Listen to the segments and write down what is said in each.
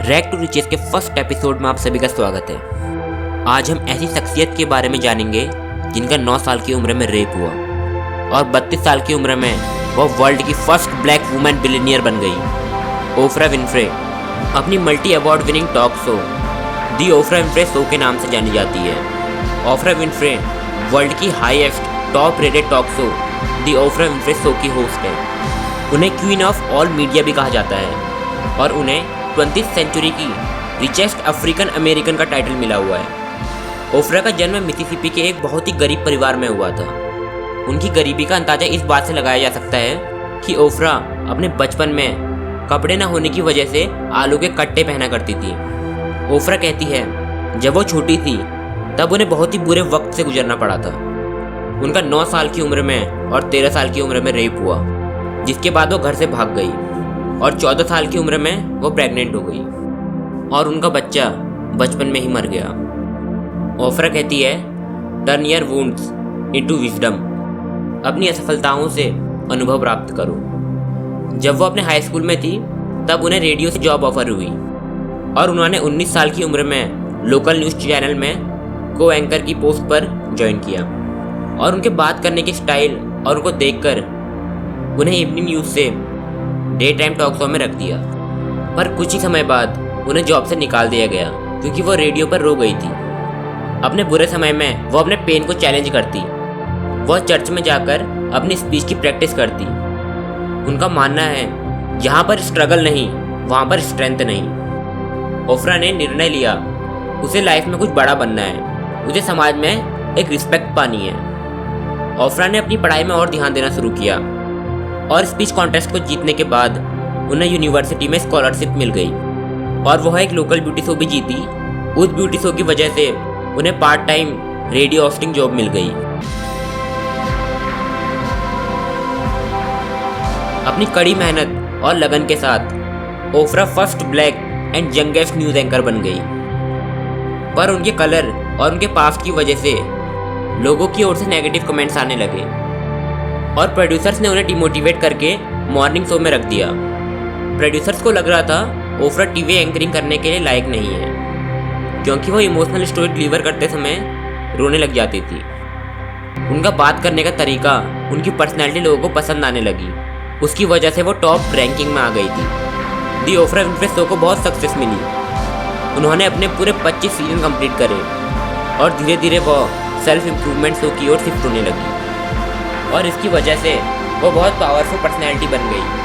Rag to riches के first episode में आप सभी का स्वागत है। आज हम ऐसी शख्सियत के बारे में जानेंगे जिनका 9 साल की उम्र में रेप हुआ और 32 साल की उम्र में वह वर्ल्ड की फर्स्ट ब्लैक वुमेन बिलियनियर बन गई। ओफ्रा विनफ्रे अपनी multi award winning talk show the Oprah Winfrey show के नाम से जानी जाती है। ओफ्रा विनफ्रे वर्ल्ड की highest top rated talk show the Oprah Winfrey show की होस्ट है। उन्हें क्वीन ऑफ ऑल मीडिया भी कहा जाता है और उन्हें 20th सेंचुरी की रिचेस्ट अफ्रीकन अमेरिकन का टाइटल मिला हुआ है। ओफ्रा का जन्म मिसिसिपी के एक बहुत ही गरीब परिवार में हुआ था। उनकी गरीबी का अंदाजा इस बात से लगाया जा सकता है कि ओफ्रा अपने बचपन में कपड़े न होने की वजह से आलू के कट्टे पहना करती थी। ओफ्रा कहती है जब वो छोटी थी तब उन्हें बहुत ही बुरे वक्त से गुजरना पड़ा था। उनका 9 साल की उम्र में और 13 साल की उम्र में रेप हुआ, जिसके बाद वो घर से भाग गई और 14 साल की उम्र में वो प्रेग्नेंट हो गई और उनका बच्चा बचपन में ही मर गया। ओफ्रा कहती है turn your wounds into wisdom, अपनी असफलताओं से अनुभव प्राप्त करो। जब वो अपने हाई स्कूल में थी तब उन्हें रेडियो से जॉब ऑफर हुई और उन्होंने 19 साल की उम्र में लोकल न्यूज़ चैनल में को एंकर की पोस्ट पर ज्वाइन किया और उनके बात करने की स्टाइल और उनको देखकर उन्हें इवनिंग न्यूज़ से डे टाइम टॉक शो में रख दिया। पर कुछ ही समय बाद उन्हें जॉब से निकाल दिया गया क्योंकि वो रेडियो पर रो गई थी। अपने बुरे समय में वो अपने पेन को चैलेंज करती। वह चर्च में जाकर अपनी स्पीच की प्रैक्टिस करती। उनका मानना है यहाँ पर स्ट्रगल नहीं, वहाँ पर स्ट्रेंथ नहीं। ओफ्रा ने निर्णय लिया उसे लाइफ में कुछ बड़ा बनना है, उसे समाज में एक रिस्पेक्ट पानी है। ओफ्रा ने अपनी पढ़ाई में और ध्यान देना शुरू किया और स्पीच कॉन्टेस्ट को जीतने के बाद उन्हें यूनिवर्सिटी में स्कॉलरशिप मिल गई और वह एक लोकल ब्यूटी शो भी जीती। उस ब्यूटी शो की वजह से उन्हें part time radio hosting job मिल गई। अपनी कड़ी मेहनत और लगन के साथ Oprah first black and youngest news anchor बन गई। पर उनके कलर और उनके पास्ट की वजह से लोगों की ओर से नेगेटिव कमेंट्स आने लगे और प्रोड्यूसर्स ने उन्हें डिमोटिवेट करके मॉर्निंग शो में रख दिया। प्रोड्यूसर्स को लग रहा था ओफ्रा टीवी एंकरिंग करने के लिए लायक नहीं है क्योंकि वो इमोशनल स्टोरी डिलीवर करते समय रोने लग जाती थी। उनका बात करने का तरीका, उनकी पर्सनैलिटी लोगों को पसंद आने लगी। उसकी वजह से वो टॉप रैंकिंग में आ गई थी। दी ओफ्रा विनफ्रे शो को बहुत सक्सेस मिली। उन्होंने अपने पूरे 25 सीजन कंप्लीट करे और धीरे धीरे वो सेल्फ इम्प्रूवमेंट शो की ओर शिफ्ट होने लगी और इसकी वजह से वो बहुत पावरफुल पर्सनैलिटी बन गई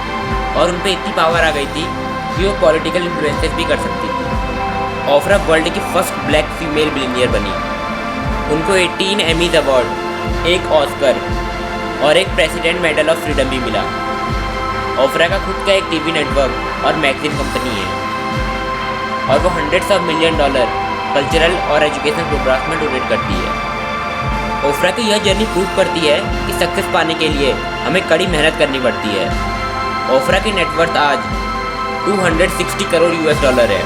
और उन पर इतनी पावर आ गई थी कि वो पॉलिटिकल इन्फ्लुएंसेस भी कर सकती थी। ओफ्रा वर्ल्ड की फर्स्ट ब्लैक फीमेल बिलियनियर बनी। उनको 18 एमीज अवार्ड, एक ऑस्कर और एक प्रेसिडेंट मेडल ऑफ फ्रीडम भी मिला। ओफ्रा का खुद का एक टीवी नेटवर्क और मैगजीन कंपनी है और वो $100 ऑफ मिलियन कल्चरल और एजुकेशन प्रोग्राम्स में डोनेट करती है। ओफ्रा की यह जर्नी प्रूव करती है कि सक्सेस पाने के लिए हमें कड़ी मेहनत करनी पड़ती है। ओफ्रा की नेटवर्थ आज $260 करोड़ है।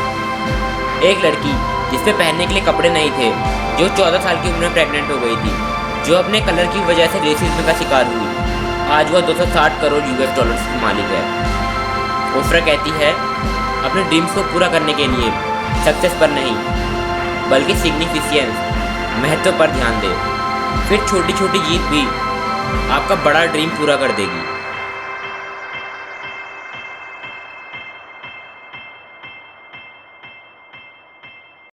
एक लड़की जिसपे पहनने के लिए कपड़े नहीं थे, जो 14 साल की उम्र में प्रेग्नेंट हो गई थी, जो अपने कलर की वजह से रेसिज्म का शिकार हुई, आज वह $260 करोड़ की मालिक है। ओफ्रा कहती है अपने ड्रीम्स को पूरा करने के लिए सक्सेस पर नहीं बल्कि सिग्निफिकेंस, महत्व पर ध्यान दे। फिर छोटी छोटी जीत भी आपका बड़ा ड्रीम पूरा कर देगी।